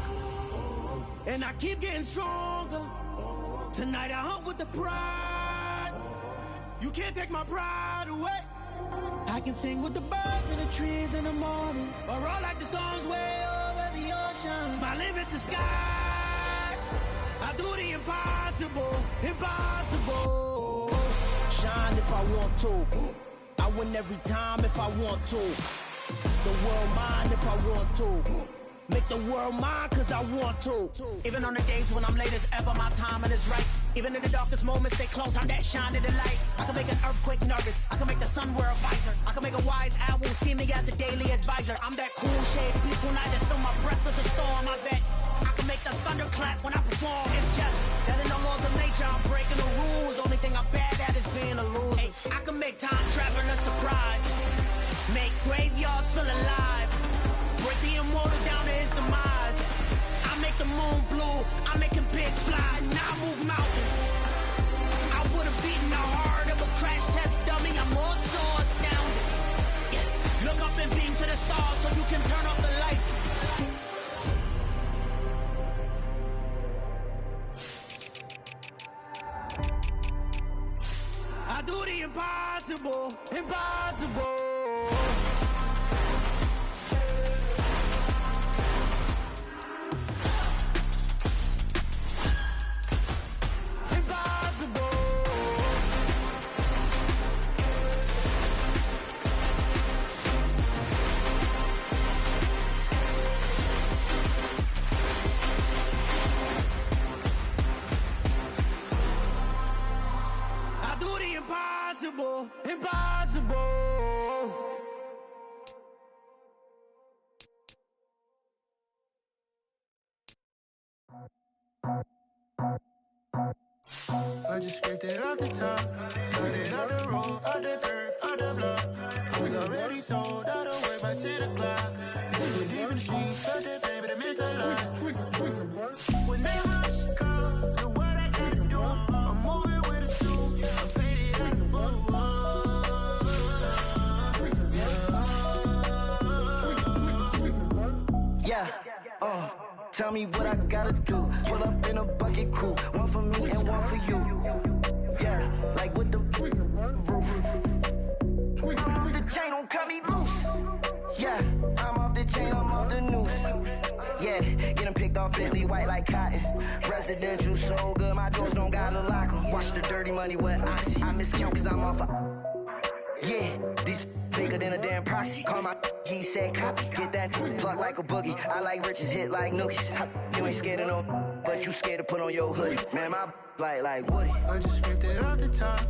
and I keep getting stronger. Tonight I hunt with the pride. You can't take my pride away. I can sing with the birds and the trees in the morning, or roll like the storms way over the ocean. My limit's the sky. I do the impossible, impossible. Shine if I want to. I win every time if I want to. The world mine if I want to. Make the world mine cause I want to. Even on the days when I'm late as ever, my timing is right. Even in the darkest moments, stay close, I'm that shining the light. I can make an earthquake nervous, I can make the sun wear a visor. I can make a wise owl see me as a daily advisor. I'm that cool shade, peaceful night, that's still my breath is a storm, I bet. I can make the thunder clap when I perform. It's just that in the laws of nature, I'm breaking the rules. Only thing I'm bad at is being a loser. Hey, I can make time travel a surprise. Make graveyards feel alive. Break the immortal down to his demise. I make the moon blue. I make him pigs fly. Now I move mountains. impossible, impossible. Impossible, impossible. I just scraped it off the top, cut it off the road, off the curve, off the block. I was already sold, I don't worry about 10 o'clock. Deep in the streets, felt that baby, the mental lie. When they rush calls, know what I gotta do. I'm moving with a suit, I'm faded out of Tell me what I gotta do. Pull up in a bucket crew, one for me and one for you. Yeah, like with the roof. I'm off the chain, don't cut me loose. Yeah, I'm off the chain, I'm off the noose. Yeah, getting picked off Bentley white like cotton. Residential so good, my doors don't gotta lock 'em. Watch the dirty money with Oxy. I miscount cause I'm off a... Yeah, these bigger than a damn proxy. Call my he said copy. Get that plug like a boogie. I like riches, hit like nookies. You ain't scared of no, but you scared to put on your hoodie. Man, my like Woody. I just scraped it off the top,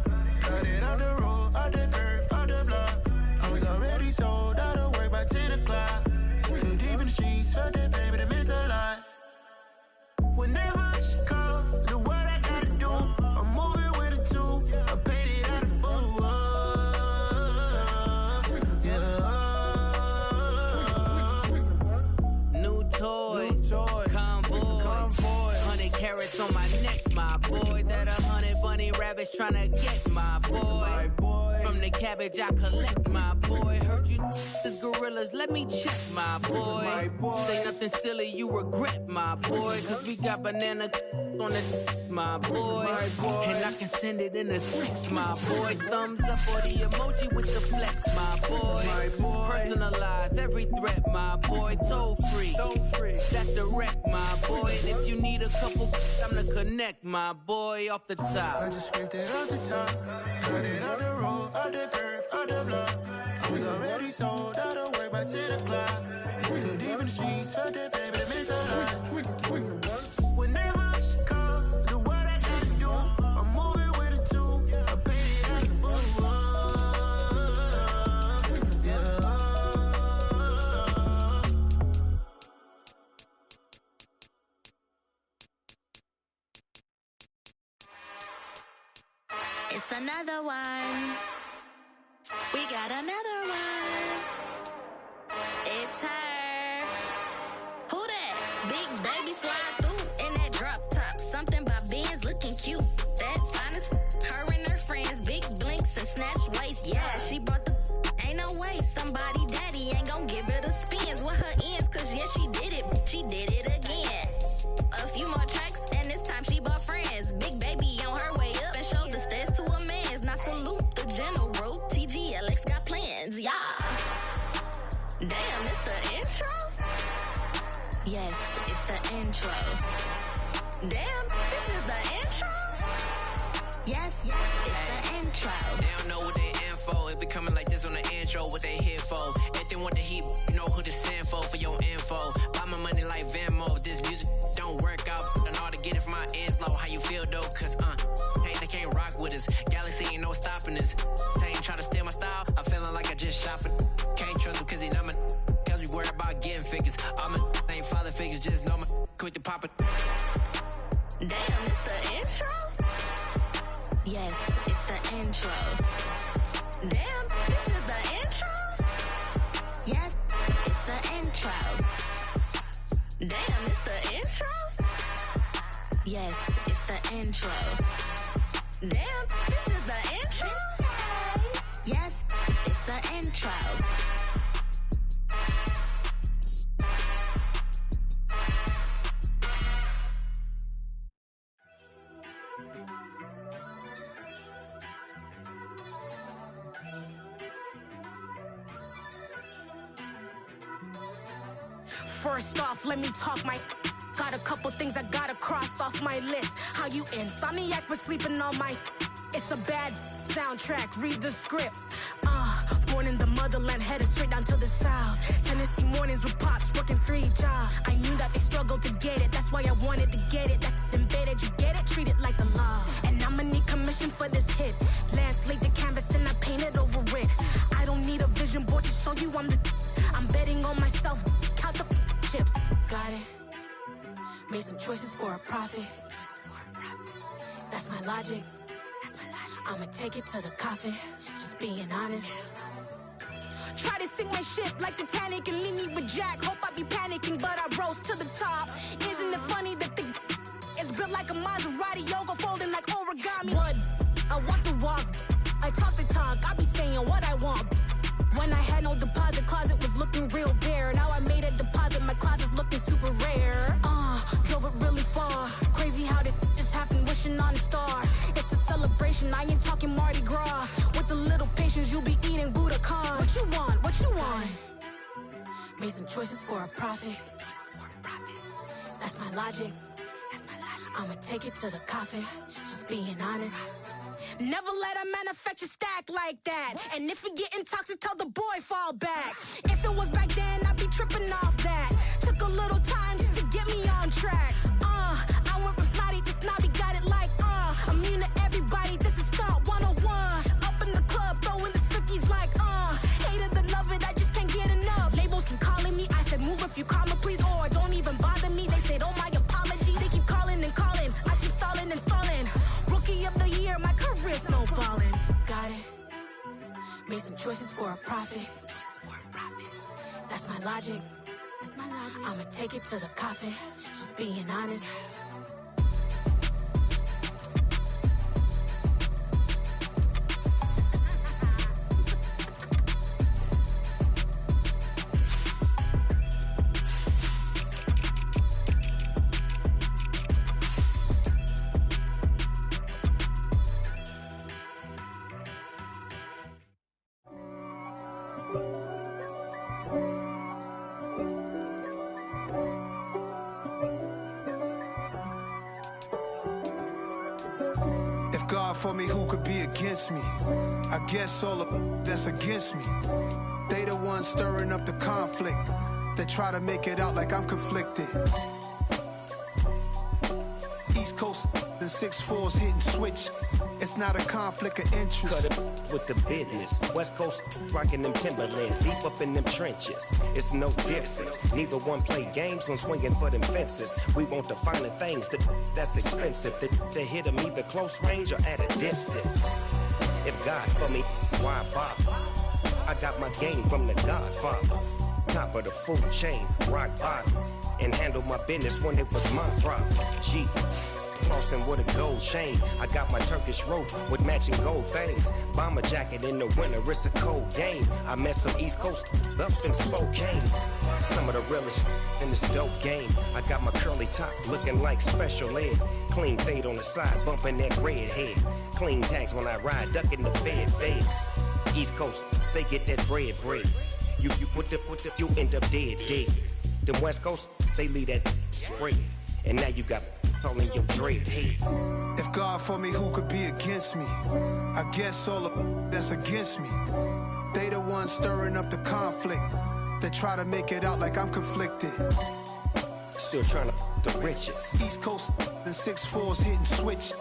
cut it off the road, off the curve, off the block. I was already sold, I don't worry about 10 o'clock. Too deep in the streets, felt that baby, the mental lie. When they rush calls, know what I gotta do. I'm moving with a two, I paid it out of full. Convoy, 100 carats on my neck, my boy. That 100 bunny rabbits tryna get my boy. From the cabbage I collect, my boy. Heard you this gorillas, let me check, my boy. Say nothing silly, you regret, my boy. Cause we got banana on the my boy. And I can send it in a text, my boy. Thumbs up or the emoji with the flex, my boy. Personalize every threat, my boy. Toll free, that's the wreck, my boy. And if you need a couple, I'm the connect, my boy. Off the top, I just scraped it off the top, cut it off the road, off the curve, off the block. I was already sold, I don't worry about 10 o'clock. Too deep in the streets, felt that baby, the mental lie. When they rush calls, know what I gotta do. I'm moving with a two, I paid it out of full. It's another one. We got another one. It's her. Who that? Big baby slide through in that drop top. Something by Benz looking cute. That's honest. Her and her friends, big blinks and snatch waist. Yeah, she brought the. Ain't no way somebody daddy ain't gon' give her the spins with her ends. Cause yeah, she did it. She did it again. A few more tracks and this time she bought friends. Big baby on her way up and showed the stairs to a man's. Now salute the general. TGLX got plans, yeah. Damn, it's the intro? Yes, it's the intro. Damn, this is the intro? Yes, it's the intro. They don't know what they in for. If it coming like this on the intro, what they here for? If they want the heat, you know who to send for your info. Buy my money like Venmo. If this music don't work out, I know how to get it from my ends low. How you feel though? Cause hey, they can't rock with us. Galaxy ain't no stopping us. They ain't try to steal my style. I'm feeling like I just shop it. Can't trust them cause they numb it. Cause we worried about getting figures. All my ain't father figures, just know my quick to pop it. Damn, it's the intro? Yes, it's the intro. Damn, this is the intro? Yes, it's the intro. Damn, it's the intro? Yes, it's the intro. Damn, this is the intro? Yes, it's the intro. First off, let me talk my. Got a couple things I gotta cross off my list. How you insomniac for sleeping on my. It's a bad soundtrack, read the script. Born in the motherland, headed straight down to the south. Tennessee mornings with pops, working 3 jobs. I knew that they struggled to get it, that's why I wanted to get it. That embedded, you get it, treat it like a law. And I'ma need commission for this hit. Lance laid the canvas and I painted over it. I don't need a vision board to show you I'm betting on myself, count the chips. Got it. Made some choices for a profit. That's my logic. I'ma take it to the coffin, just being honest. Try to sink my ship like Titanic and leave me with Jack. Hope I be panicking, but I rose to the top. Isn't it funny that the is built like a Maserati, yoga folding like origami? What? I walk the walk, I talk the talk, I be saying what I want. When I had no deposit, closet was looking real bare. Now I made a deposit, my closet's looking super rare. Drove it really far. Crazy how did this happen, wishing on a star. It's a celebration, I ain't talking Mardi Gras. With a little patience, you'll be eating Budokan. What you want? What you want? Made some choices for a profit. That's my logic. I'ma take it to the coffin, just being honest. Never let a manufacture stack like that. And if you getting toxic, tell the boy fall back. If it was back then, I'd be tripping off that. Took a little time just to get me on track. I went from snotty to snobby, got it like immune to everybody, this is stunt 101. Up in the club, throwing the 50s like hate it and love it, I just can't get enough. Labels keep calling me, I said move if you call me please, or don't even bother me. They said oh my apology, they keep calling and calling. I keep stalling and stalling. Rookie of the year, my career snowballing. Got it. Made some choices for a profit. That's my logic. I'ma take it to the coffin, just being honest. For me, who could be against me? I guess all of that's against me. They the ones stirring up the conflict. They try to make it out like I'm conflicted. East Coast and 6'4's hitting switch. It's not a conflict of interest. Cut it with the business. West Coast rocking them Timberlands, deep up in them trenches. It's no difference. Neither one play games when swinging for them fences. We want the finer things that's expensive. That hit them either close range or at a distance. If God for me, why bother? I got my game from the Godfather. Top of the food chain, rock bottom. And handle my business when it was my problem. G. Flossing with a gold chain. I got my Turkish rope with matching gold things. Bomber jacket in the winter, it's a cold game. I met some East Coast up in Spokane. Some of the realest in this dope game. I got my curly top looking like special ed. Clean fade on the side, bumping that red head. Clean tags when I ride, ducking the feds. East Coast, they get that bread. You you end up dead. Then West Coast, they leave that spread. And now you got calling your dread head. If God for me, who could be against me? I guess all of that's against me. They the ones stirring up the conflict. They try to make it out like I'm conflicted. Still trying to the riches. East Coast and 6'4's hitting switch.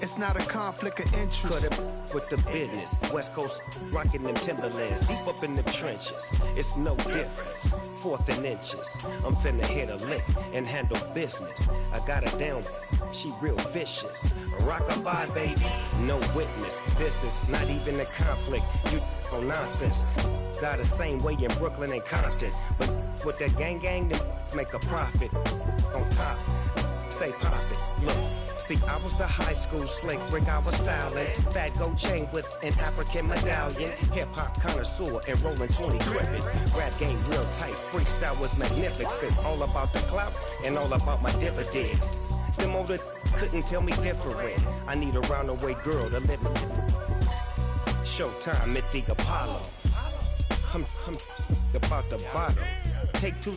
It's not a conflict of interest. Cut it with the business. West Coast rocking them Timberlands, deep up in them trenches. It's no difference. 4th and inches. I'm finna hit a lick and handle business. I got her down, she real vicious. Rock-a-bye, baby, no witness. This is not even a conflict. You on nonsense. Got the same way in Brooklyn and Compton. But with that gang, then make a profit. On top, stay poppin'. Look. See, I was the high school slick brick, I was styling. Fat gold chain with an African medallion. Hip-hop connoisseur and rolling 20 crippin'. Rap game real tight, freestyle was magnificent. All about the clout and all about my dividends. Them older couldn't tell me different. I need a roundaway girl to live with. Showtime at the Apollo. I'm about the bottom. Take 2,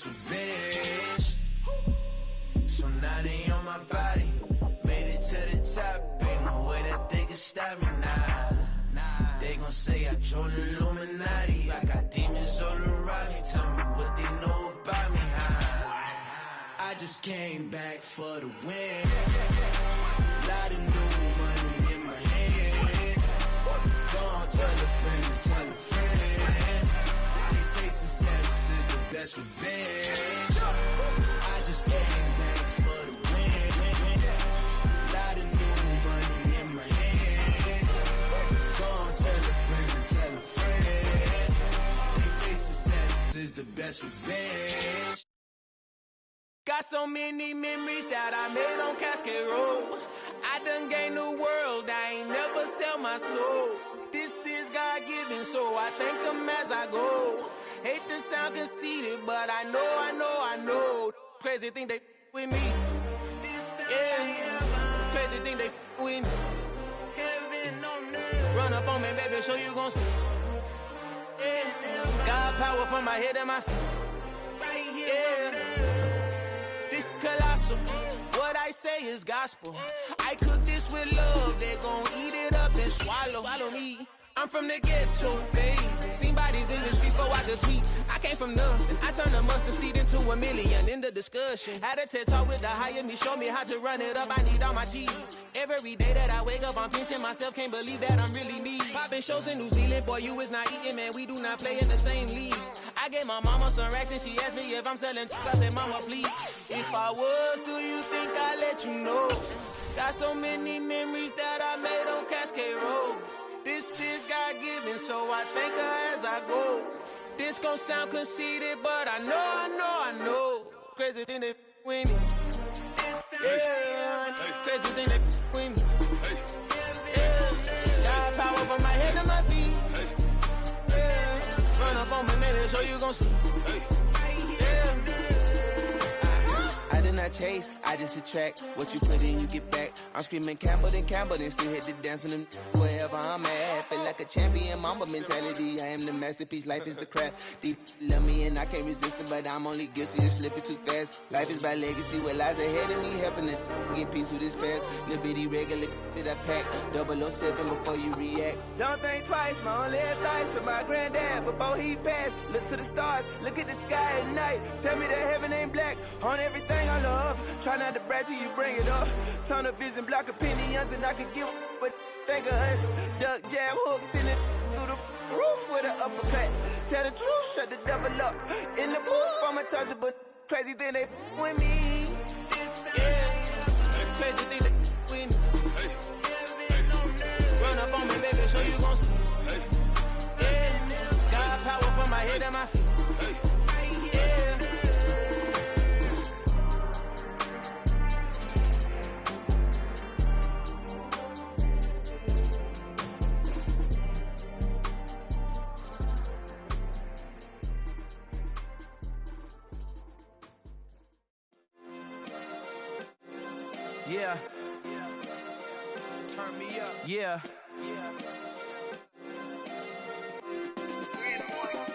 best revenge. So now they on my body, made it to the top. Ain't no way that they can stop me now. They gon' say I joined the Illuminati. I got demons all around me. Tell me what they know about me, huh? I just came back for the win. Lot of new money in my hand. Don't tell a friend, tell a friend. They say success is the best revenge. I just came back for the win. Lot of new money in my hand. Don't tell a friend, tell a friend. They say success is the best revenge. Got so many memories that I made on Cascade Road. I done gained the world, I ain't never sell my soul. This is God-given, so I thank him as I go. Hate to sound conceited, but I know. Crazy thing they with me. Yeah, crazy thing they with me. Run up on me, baby, so you gon' see. Yeah, got power from my head and my feet. Yeah, this colossal. What I say is gospel. I cook this with love. They gon' eat it up and swallow me. I'm from the ghetto, babe. Seen bodies in the street before I could tweet. I came from nothing. I turned a mustard seed into a million. In the discussion, had a TED talk with the higher me. Show me how to run it up. I need all my cheese. Every day that I wake up, I'm pinching myself. Can't believe that I'm really me. Popping shows in New Zealand, boy, you is not eating, man. We do not play in the same league. I gave my mama some racks and she asked me if I'm selling. I said, mama, please. If I was, do you think I'd let you know? Got so many memories that I made on Cascade Road. This is God-given, so I thank her as I go. This gon' sound conceited, but I know. Crazy thing they with me. Yeah, crazy thing they with me. Yeah, got power from my head to my feet. Yeah, run up on me, maybe, so you gon' see. Yeah. I did not chase, I just attract. What you put in, you get back. I'm screaming Campbell, then still hit the dance and them wherever I'm at. Feel like a champion, mamba mentality. I am the masterpiece, life is the crap. Deep love me and I can't resist it, but I'm only guilty of slipping too fast. Life is by legacy, what lies ahead of me, helping to get peace with this past. Little bitty regular that I pack, 007 before you react. Don't think twice, my only advice for my granddad before he passed. Look to the stars, look at the sky at night. Tell me that heaven ain't black on everything I love. Try not to brag till you bring it up. Tunnel vision, block opinions, and I could give but think of us. Duck jab hooks in it through the roof with an uppercut. Tell the truth, shut the devil up. In the booth, I'm untouchable. Crazy thing they with me. Yeah, crazy thing they with me. Run up on me, baby, so you gon' see. Yeah, got power from my head and my feet. Yeah. Turn me up. Yeah.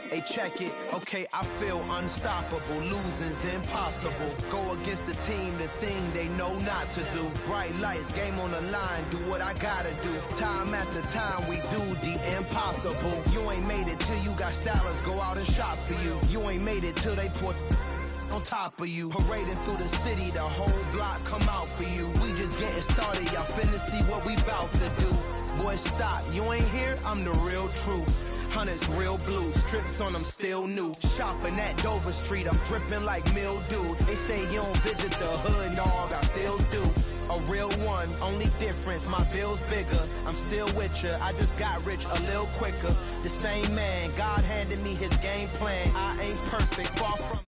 Hey, check it. Okay, I feel unstoppable. Losing's impossible. Go against the team, the thing they know not to do. Bright lights, game on the line. Do what I gotta do. Time after time, we do the impossible. You ain't made it till you got stylists go out and shop for you. You ain't made it till they put on top of you. Parading through the city, the whole block come out for you. We just getting started, y'all finna see what we bout to do. Boy, stop, you ain't here, I'm the real truth. Hunters, real blue, strips on them still new. Shopping at Dover Street, I'm dripping like mildew. They say you don't visit the hood, dog, I still do. A real one, only difference, my bill's bigger. I'm still with ya, I just got rich a little quicker. The same man, God handed me his game plan. I ain't perfect, far from